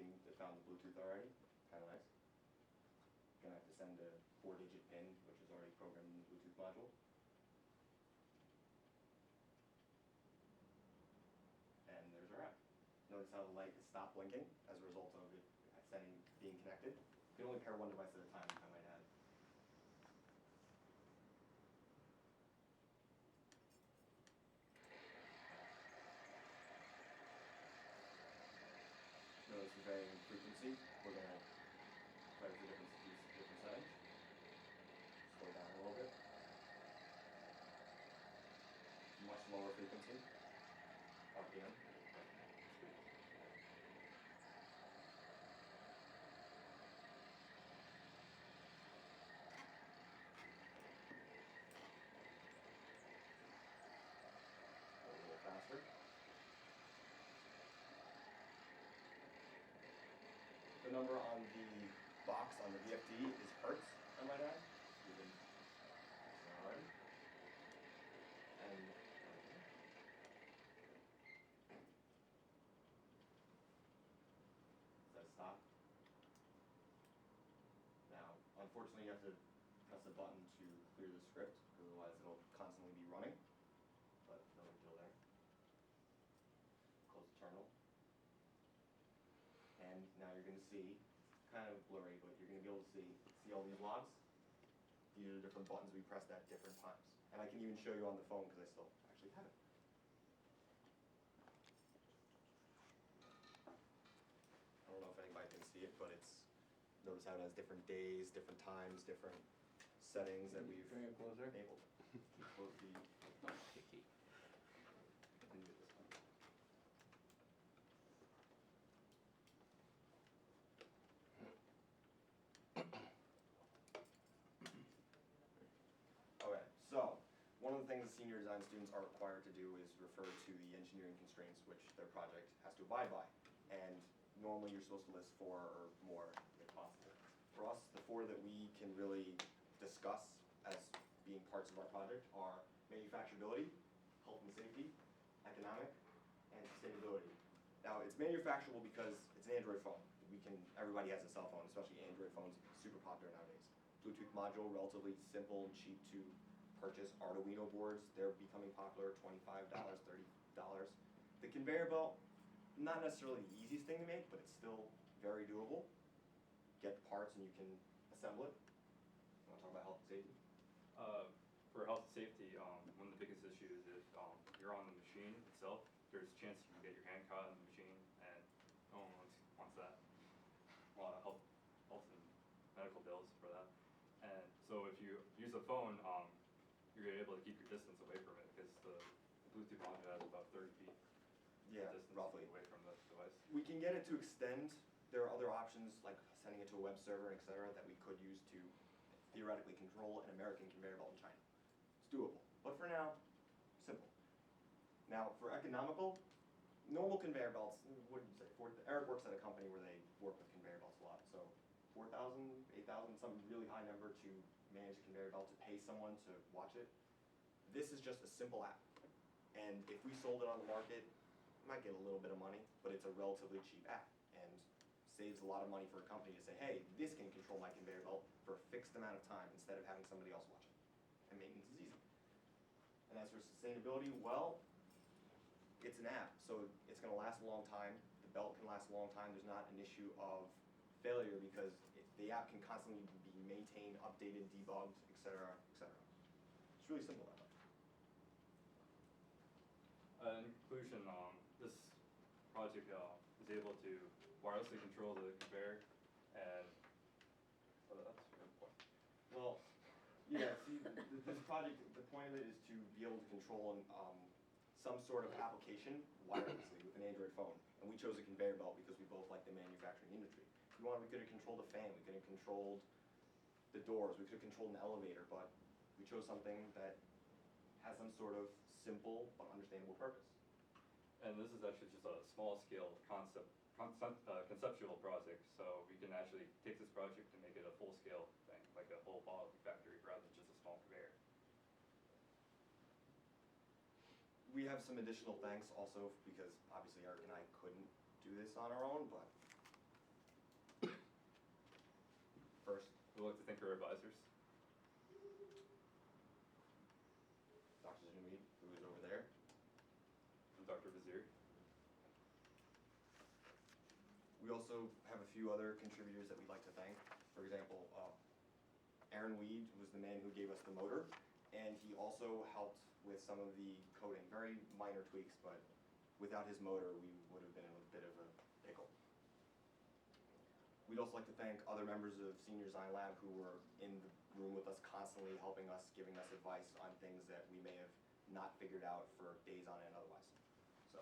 connecting, it found the Bluetooth already, kind of nice. Gonna have to send a 4-digit PIN, which is already programmed in the Bluetooth module. And there's our app. Notice how the light is stopped blinking as a result of it being connected. You can only pair one device at a time, I might add. Notice the varying frequency. We're going to try to do different settings. Slow down a little bit. Much lower frequency. RPM. A little faster. The number on the box on the VFD is hertz, I might add. You can already. And says stop. Now, unfortunately, you have to press a button to clear the script, because otherwise it'll constantly be running. But no big deal there. Close the terminal. And now you're going to see, kind of blurry, but you're going to be able to see all these logs. These are the different buttons we pressed at different times. And I can even show you on the phone because I still actually have it. I don't know if anybody can see it, but notice how it has different days, different times, different settings that we've enabled. Close the key. And get this one. Okay, so one of the things senior design students are required to do is refer to the engineering constraints which their project has to abide by. And normally you're supposed to list 4 or more if possible. For us, the 4 that we can really discuss as being parts of our project are manufacturability, health and safety, economic, and sustainability. Now, it's manufacturable because it's an Android phone. Everybody has a cell phone, especially Android phones, super popular nowadays. Bluetooth module, relatively simple and cheap to purchase. Arduino boards, they're becoming popular, $25, $30. The conveyor belt, not necessarily the easiest thing to make, but it's still very doable. Get the parts and you can assemble it. You want to talk about health and safety? For health and safety, one of the biggest issues is if you're on the machine itself, there's a chance you can get your hand caught in the machine, and no one wants that. A lot of health and medical bills for that. And so if you use a phone, you're able to keep your distance away from it because the Bluetooth module has about 30 feet distance roughly away from the device. We can get it to extend. There are other options like sending it to a web server, etc., that we could use to theoretically control an American conveyor belt in China. It's doable, but for now, simple. Now, for economical, normal conveyor belts, what did you say? Eric works at a company where they work with conveyor belts a lot, so 4,000, 8,000, some really high number to manage a conveyor belt, to pay someone to watch it. This is just a simple app, and if we sold it on the market, we might get a little bit of money, but it's a relatively cheap app, and saves a lot of money for a company to say, hey, this can control my conveyor belt for a fixed amount of time instead of having somebody else watch it. And maintenance is easy. And as for sustainability, well, it's an app, so it's going to last a long time. The belt can last a long time. There's not an issue of failure because the app can constantly be maintained, updated, debugged, etc., etc. It's really simple that way. In conclusion, this project is able to wirelessly control the conveyor, and that's a good point. Well, yeah, see, this project, the point of it is to be able to control some sort of application wirelessly with an Android phone. And we chose a conveyor belt because we both like the manufacturing industry. If we wanted, we could have controlled a fan, we could have controlled the doors, we could have controlled an elevator, but we chose something that has some sort of simple but understandable purpose. And this is actually just a small-scale conceptual project, so we can actually take this project and make it a full-scale thing, like a whole bottle factory rather than just a small conveyor. We have some additional thanks also because obviously Eric and I couldn't do this on our own, but We'd like to thank our advisors. Dr. Zumi, who is over there. And Dr. Vizier. We also have a few other contributors that we'd like to thank. For example, Aaron Weed was the man who gave us the motor, and he also helped with some of the coding, very minor tweaks, but without his motor, we would have been in a bit of a pickle. We'd also like to thank other members of Senior Design Lab who were in the room with us constantly, helping us, giving us advice on things that we may have not figured out for days on end otherwise. So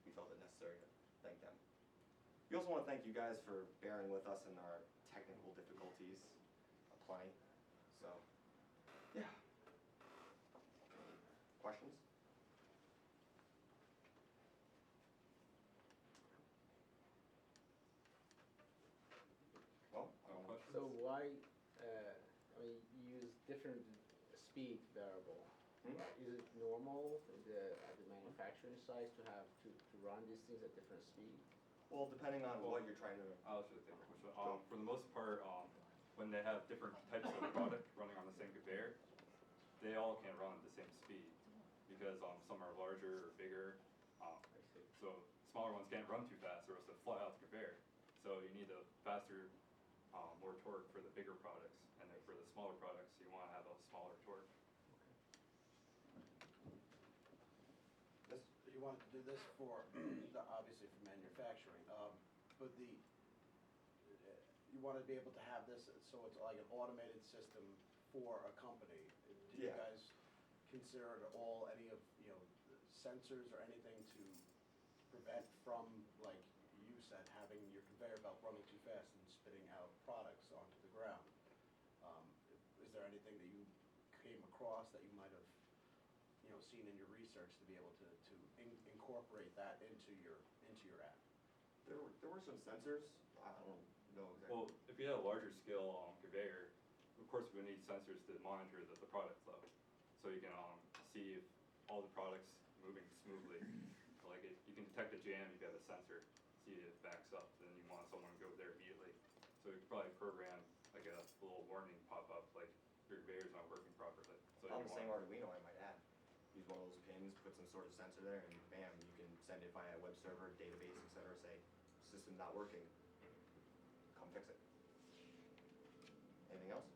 we felt it necessary to thank them. We also want to thank you guys for bearing with us in our technical difficulties, plenty. So, yeah. Questions? Well, No questions? So why, I mean, you use different speed variable. Hmm? Is it normal at the manufacturing sites to have to run these things at different speed? well, depending on what you're trying to. I'll actually take the question. For the most part, when they have different types of product running on the same conveyor, they all can run at the same speed because some are larger or bigger. I see. So smaller ones can't run too fast or else they'll fly off the conveyor. So you need a faster, more torque for the bigger products. And then for the smaller products, you want to have a smaller torque. This? You wanted to do this for, obviously for manufacturing, but you want to be able to have this, so it's like an automated system for a company. Do you Yeah. guys consider at all any of, sensors or anything to prevent from, like you said, having your conveyor belt running too fast and spitting out products onto the ground? Is there anything that you came across that you might have seen in your research to be able to incorporate that into your app? There were some sensors. I don't know exactly. Well, if you had a larger scale conveyor, of course we need sensors to monitor the product flow. So you can see if all the products moving smoothly. Like if you can detect a jam, you have a sensor, see if it backs up, then you want someone to go there immediately. So you could probably program like a little warning pop up, like your conveyor's not working properly. So On you the same want, Arduino, I might add. Use one of those pins, put some sort of sensor there, and bam, you can send it via web server, database, etc. Say, system not working. Come fix it. Anything else?